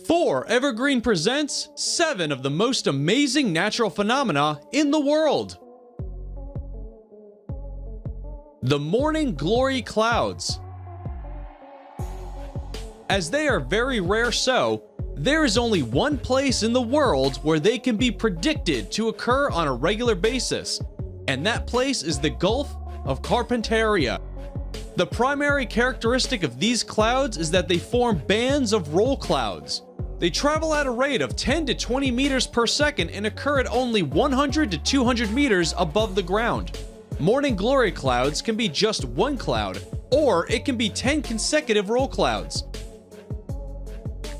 4 Evergreen presents 7 of the most amazing natural phenomena in the world. The Morning Glory Clouds. As they are very rare, there is only one place in the world where they can be predicted to occur on a regular basis, and that place is the Gulf of Carpentaria. The primary characteristic of these clouds is that they form bands of roll clouds. They travel at a rate of 10 to 20 meters per second and occur at only 100 to 200 meters above the ground. Morning glory clouds can be just one cloud, or it can be 10 consecutive roll clouds.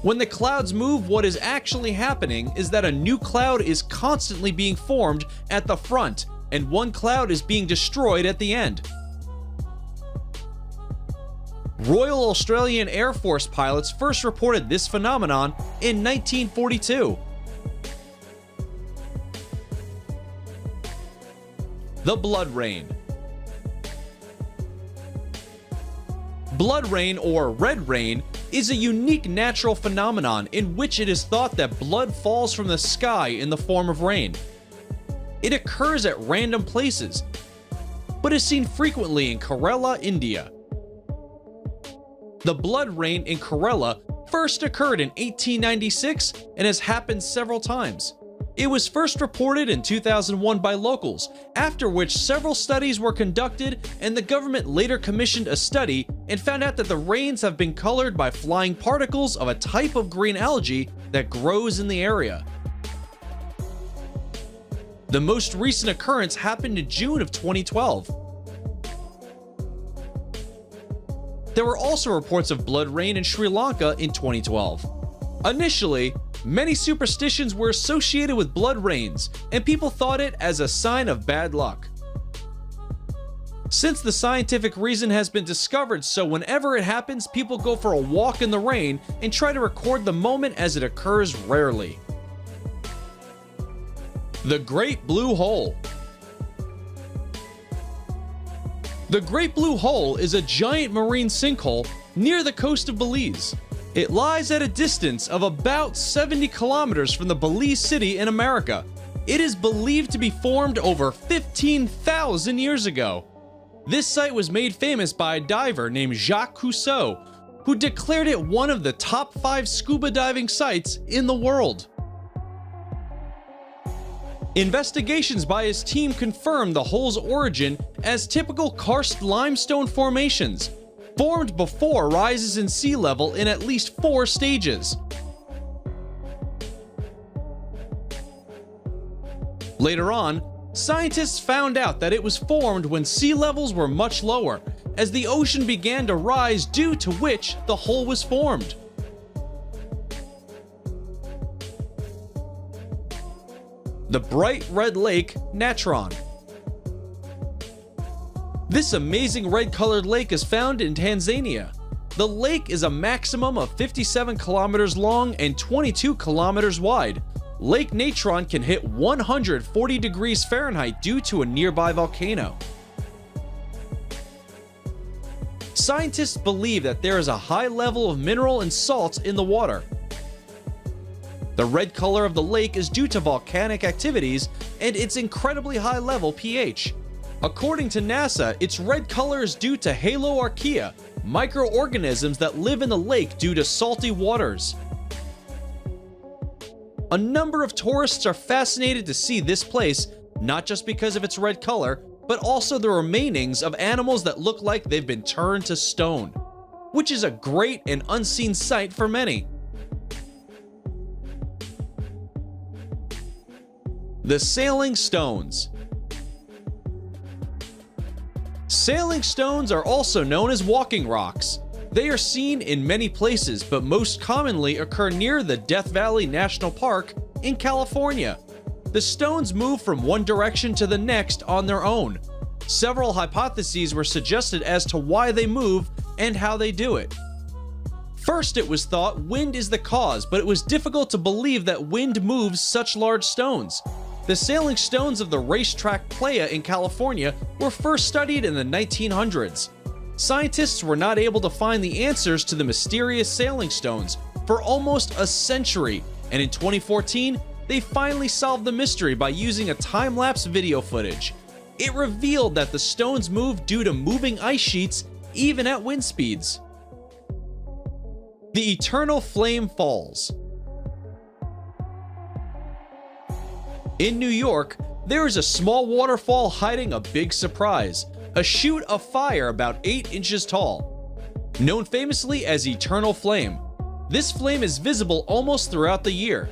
When the clouds move, what is actually happening is that a new cloud is constantly being formed at the front, and one cloud is being destroyed at the end. Royal Australian Air Force pilots first reported this phenomenon in 1942. The blood rain. Blood rain, or red rain, is a unique natural phenomenon in which it is thought that blood falls from the sky in the form of rain. It occurs at random places, but is seen frequently in Kerala, India. The blood rain in Kerala first occurred in 1896 and has happened several times. It was first reported in 2001 by locals, after which several studies were conducted, and the government later commissioned a study and found out that the rains have been colored by flying particles of a type of green algae that grows in the area. The most recent occurrence happened in June of 2012. There were also reports of blood rain in Sri Lanka in 2012. Initially, many superstitions were associated with blood rains, and people thought it as a sign of bad luck. Since the scientific reason has been discovered, so whenever it happens, people go for a walk in the rain and try to record the moment as it occurs rarely. The Great Blue Hole. The Great Blue Hole is a giant marine sinkhole near the coast of Belize. It lies at a distance of about 70 kilometers from the Belize city in America. It is believed to be formed over 15,000 years ago. This site was made famous by a diver named Jacques Cousteau, who declared it one of the top 5 scuba diving sites in the world. Investigations by his team confirmed the hole's origin as typical karst limestone formations, formed before rises in sea level in at least 4 stages. Later on, scientists found out that it was formed when sea levels were much lower, as the ocean began to rise, due to which the hole was formed. The Bright Red Lake, Natron. This amazing red-colored lake is found in Tanzania. The lake is a maximum of 57 kilometers long and 22 kilometers wide. Lake Natron can hit 140 degrees Fahrenheit due to a nearby volcano. Scientists believe that there is a high level of mineral and salts in the water. The red color of the lake is due to volcanic activities and its incredibly high level pH. According to NASA, its red color is due to haloarchaea, microorganisms that live in the lake due to salty waters. A number of tourists are fascinated to see this place, not just because of its red color, but also the remainings of animals that look like they've been turned to stone, which is a great and unseen sight for many. The Sailing Stones. Sailing stones are also known as walking rocks. They are seen in many places, but most commonly occur near the Death Valley National Park in California. The stones move from one direction to the next on their own. Several hypotheses were suggested as to why they move and how they do it. First, it was thought wind is the cause, but it was difficult to believe that wind moves such large stones. The sailing stones of the racetrack Playa in California were first studied in the 1900s. Scientists were not able to find the answers to the mysterious sailing stones, for almost a century, and in 2014, they finally solved the mystery by using a time-lapse video footage. It revealed that the stones move due to moving ice sheets even at wind speeds. The Eternal Flame Falls. In New York, there is a small waterfall hiding a big surprise, a chute of fire about 8 inches tall. Known famously as Eternal Flame, this flame is visible almost throughout the year.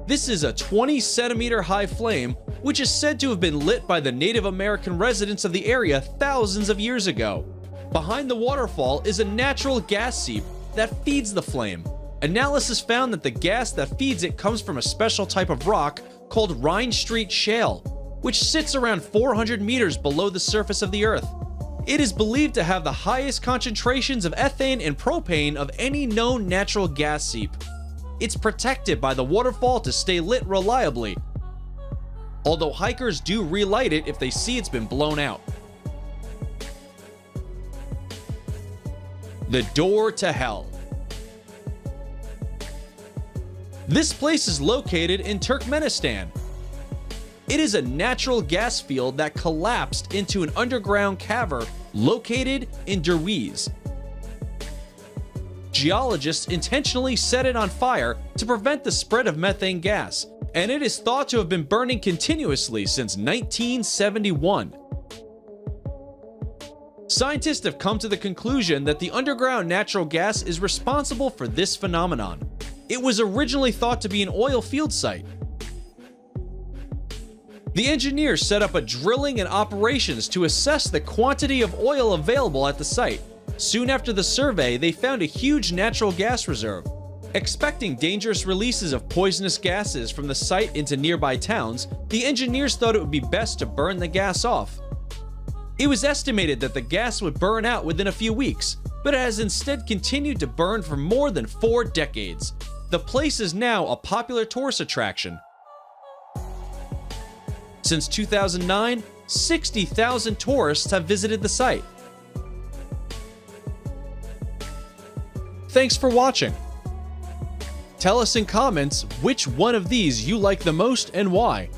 This is a 20-centimeter high flame, which is said to have been lit by the Native American residents of the area thousands of years ago. Behind the waterfall is a natural gas seep that feeds the flame. Analysis found that the gas that feeds it comes from a special type of rock called Rhine Street Shale, which sits around 400 meters below the surface of the Earth. It is believed to have the highest concentrations of ethane and propane of any known natural gas seep. It's protected by the waterfall to stay lit reliably, although hikers do relight it if they see it's been blown out. The Door to Hell. This place is located in Turkmenistan. It is a natural gas field that collapsed into an underground cavern located in Derwiz. Geologists intentionally set it on fire to prevent the spread of methane gas, and it is thought to have been burning continuously since 1971. Scientists have come to the conclusion that the underground natural gas is responsible for this phenomenon. It was originally thought to be an oil field site. The engineers set up a drilling and operations to assess the quantity of oil available at the site. Soon after the survey, they found a huge natural gas reserve. Expecting dangerous releases of poisonous gases from the site into nearby towns, the engineers thought it would be best to burn the gas off. It was estimated that the gas would burn out within a few weeks, but it has instead continued to burn for more than 4 decades. The place is now a popular tourist attraction. Since 2009, 60,000 tourists have visited the site. Thanks for watching. Tell us in comments which one of these you like the most and why.